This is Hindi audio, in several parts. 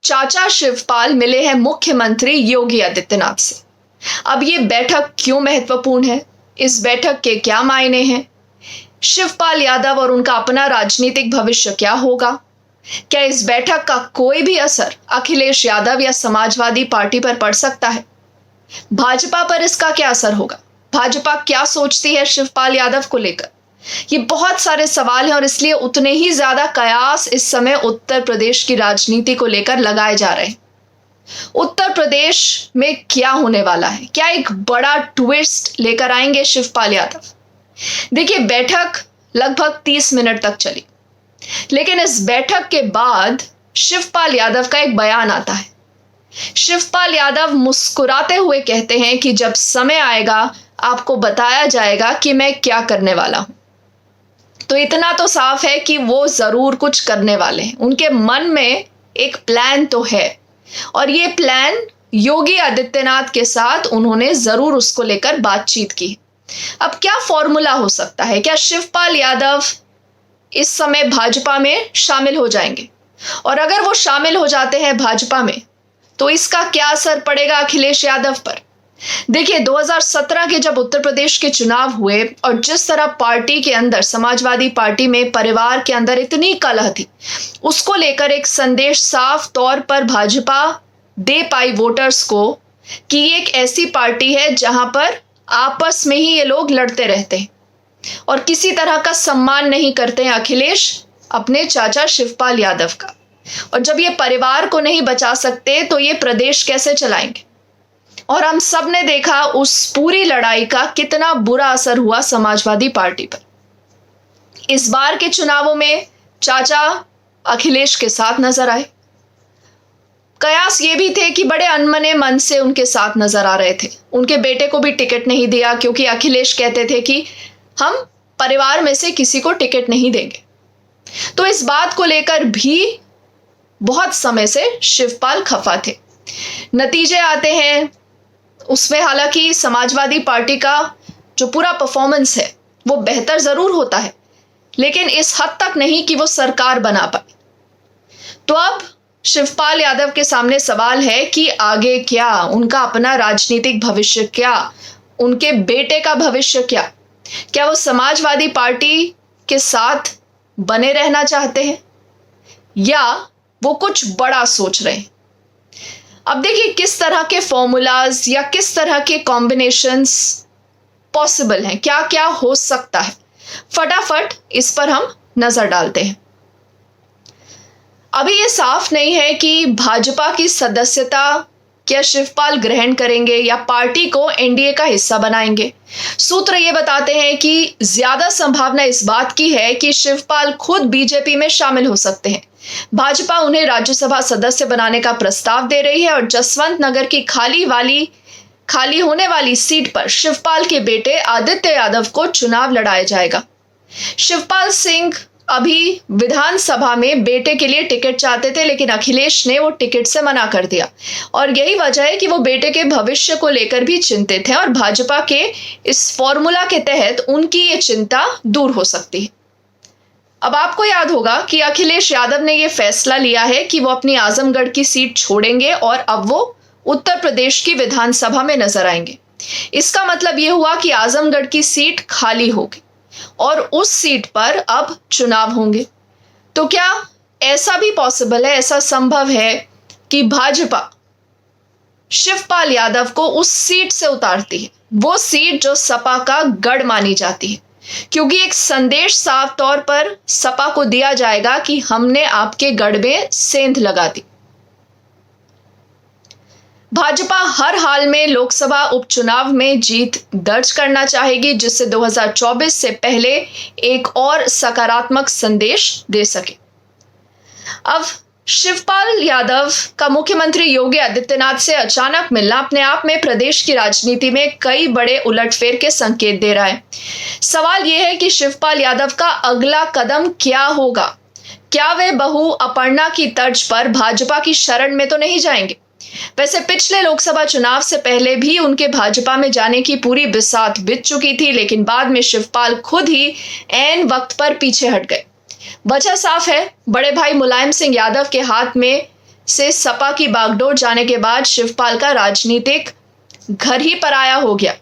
चाचा शिवपाल मिले हैं मुख्यमंत्री योगी आदित्यनाथ से। अब ये बैठक क्यों महत्वपूर्ण है? इस बैठक के क्या मायने हैं? शिवपाल यादव और उनका अपना राजनीतिक भविष्य क्या होगा? क्या इस बैठक का कोई भी असर अखिलेश यादव या समाजवादी पार्टी पर पड़ सकता है? भाजपा पर इसका क्या असर होगा? भाजपा क्या सोचती है शिवपाल यादव को लेकर? ये बहुत सारे सवाल हैं और इसलिए उतने ही ज्यादा कयास इस समय उत्तर प्रदेश की राजनीति को लेकर लगाए जा रहे हैं। उत्तर प्रदेश में क्या होने वाला है? क्या एक बड़ा ट्विस्ट लेकर आएंगे शिवपाल यादव? देखिए, बैठक लगभग 30 मिनट तक चली, लेकिन इस बैठक के बाद शिवपाल यादव का एक बयान आता है। शिवपाल यादव मुस्कुराते हुए कहते हैं कि जब समय आएगा आपको बताया जाएगा कि मैं क्या करने वाला हूं। तो इतना तो साफ है कि वो जरूर कुछ करने वाले हैं। उनके मन में एक प्लान तो है और ये प्लान योगी आदित्यनाथ के साथ उन्होंने जरूर उसको लेकर बातचीत की। अब क्या फॉर्मूला हो सकता है? क्या शिवपाल यादव इस समय भाजपा में शामिल हो जाएंगे? और अगर वो शामिल हो जाते हैं भाजपा में तो इसका क्या असर पड़ेगा अखिलेश यादव पर? देखिए, 2017 के जब उत्तर प्रदेश के चुनाव हुए और जिस तरह पार्टी के अंदर, समाजवादी पार्टी में परिवार के अंदर इतनी कलह थी, उसको लेकर एक संदेश साफ तौर पर भाजपा दे पाई वोटर्स को कि एक ऐसी पार्टी है जहां पर आपस में ही ये लोग लड़ते रहते हैं और किसी तरह का सम्मान नहीं करते हैं अखिलेश अपने चाचा शिवपाल यादव का। और जब ये परिवार को नहीं बचा सकते तो ये प्रदेश कैसे चलाएंगे? और हम सब ने देखा उस पूरी लड़ाई का कितना बुरा असर हुआ समाजवादी पार्टी पर। इस बार के चुनावों में चाचा अखिलेश के साथ नजर आए। कयास ये भी थे कि बड़े अनमने मन से उनके साथ नजर आ रहे थे। उनके बेटे को भी टिकट नहीं दिया क्योंकि अखिलेश कहते थे कि हम परिवार में से किसी को टिकट नहीं देंगे। तो इस बात को लेकर भी बहुत समय से शिवपाल खफा थे। नतीजे आते हैं उसमें, हालांकि समाजवादी पार्टी का जो पूरा परफॉर्मेंस है वो बेहतर जरूर होता है, लेकिन इस हद तक नहीं कि वो सरकार बना पाए। तो अब शिवपाल यादव के सामने सवाल है कि आगे क्या, उनका अपना राजनीतिक भविष्य क्या, उनके बेटे का भविष्य क्या? क्या वो समाजवादी पार्टी के साथ बने रहना चाहते हैं या वो कुछ बड़ा सोच रहे हैं? अब देखिए, किस तरह के फॉर्मूलाज या किस तरह के कॉम्बिनेशंस पॉसिबल हैं, क्या क्या हो सकता है, फटाफट इस पर हम नजर डालते हैं। अभी ये साफ नहीं है कि भाजपा की सदस्यता क्या शिवपाल ग्रहण करेंगे या पार्टी को एनडीए का हिस्सा बनाएंगे। सूत्र ये बताते हैं कि ज्यादा संभावना इस बात की है कि शिवपाल खुद बीजेपी में शामिल हो सकते हैं। भाजपा उन्हें राज्यसभा सदस्य बनाने का प्रस्ताव दे रही है और जसवंत नगर की खाली होने वाली सीट पर शिवपाल के बेटे आदित्य यादव को चुनाव लड़ाया जाएगा। शिवपाल सिंह अभी विधानसभा में बेटे के लिए टिकट चाहते थे, लेकिन अखिलेश ने वो टिकट से मना कर दिया और यही वजह है कि वो बेटे के भविष्य को लेकर भी चिंतित हैं और भाजपा के इस फॉर्मूला के तहत उनकी ये चिंता दूर हो सकती है। अब आपको याद होगा कि अखिलेश यादव ने यह फैसला लिया है कि वो अपनी आजमगढ़ की सीट छोड़ेंगे और अब वो उत्तर प्रदेश की विधानसभा में नजर आएंगे। इसका मतलब यह हुआ कि आजमगढ़ की सीट खाली होगी और उस सीट पर अब चुनाव होंगे। तो क्या ऐसा भी पॉसिबल है, ऐसा संभव है कि भाजपा शिवपाल यादव को उस सीट से उतारती है, वो सीट जो सपा का गढ़ मानी जाती है, क्योंकि एक संदेश साफ तौर पर सपा को दिया जाएगा कि हमने आपके गढ़ में सेंध लगा दी। भाजपा हर हाल में लोकसभा उपचुनाव में जीत दर्ज करना चाहेगी, जिससे 2024 से पहले एक और सकारात्मक संदेश दे सके। अब शिवपाल यादव का मुख्यमंत्री योगी आदित्यनाथ से अचानक मिलना अपने आप में प्रदेश की राजनीति में कई बड़े उलटफेर के संकेत दे रहा है। सवाल यह है कि शिवपाल यादव का अगला कदम क्या होगा? क्या वे बहू अपर्णा की तर्ज पर भाजपा की शरण में तो नहीं जाएंगे? वैसे पिछले लोकसभा चुनाव से पहले भी उनके भाजपा में जाने की पूरी बिसात बीत चुकी थी, लेकिन बाद में शिवपाल खुद ही ऐन वक्त पर पीछे हट गए। वजह साफ है, बड़े भाई मुलायम सिंह यादव के हाथ में से सपा की बागडोर जाने के बाद शिवपाल का राजनीतिक घर ही पराया हो गया।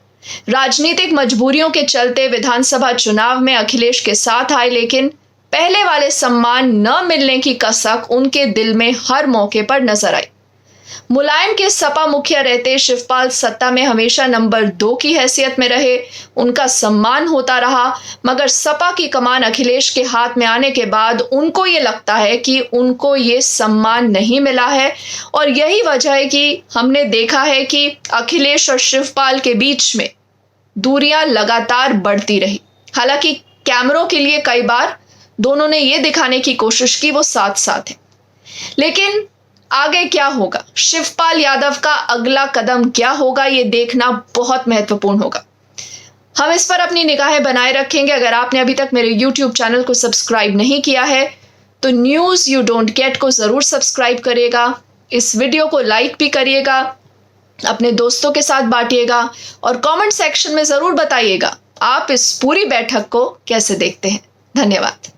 राजनीतिक मजबूरियों के चलते विधानसभा चुनाव में अखिलेश के साथ आए, लेकिन पहले वाले सम्मान न मिलने की कसक उनके दिल में हर मौके पर नजर आई। मुलायम के सपा मुखिया रहते शिवपाल सत्ता में हमेशा नंबर 2 की हैसियत में रहे, उनका सम्मान होता रहा। मगर सपा की कमान अखिलेश के हाथ में आने के बाद उनको ये लगता है कि उनको ये सम्मान नहीं मिला है, और यही वजह है कि हमने देखा है कि अखिलेश और शिवपाल के बीच में दूरियां लगातार बढ़ती रही। हालांकि कैमरों के लिए कई बार दोनों ने यह दिखाने की कोशिश की वो साथ साथ हैं, लेकिन आगे क्या होगा, शिवपाल यादव का अगला कदम क्या होगा, ये देखना बहुत महत्वपूर्ण होगा। हम इस पर अपनी निगाहें बनाए रखेंगे। अगर आपने अभी तक मेरे YouTube चैनल को सब्सक्राइब नहीं किया है तो न्यूज़ यू डोंट गेट को जरूर सब्सक्राइब करिएगा, इस वीडियो को लाइक भी करिएगा, अपने दोस्तों के साथ बांटिएगा और कमेंट सेक्शन में जरूर बताइएगा आप इस पूरी बैठक को कैसे देखते हैं। धन्यवाद।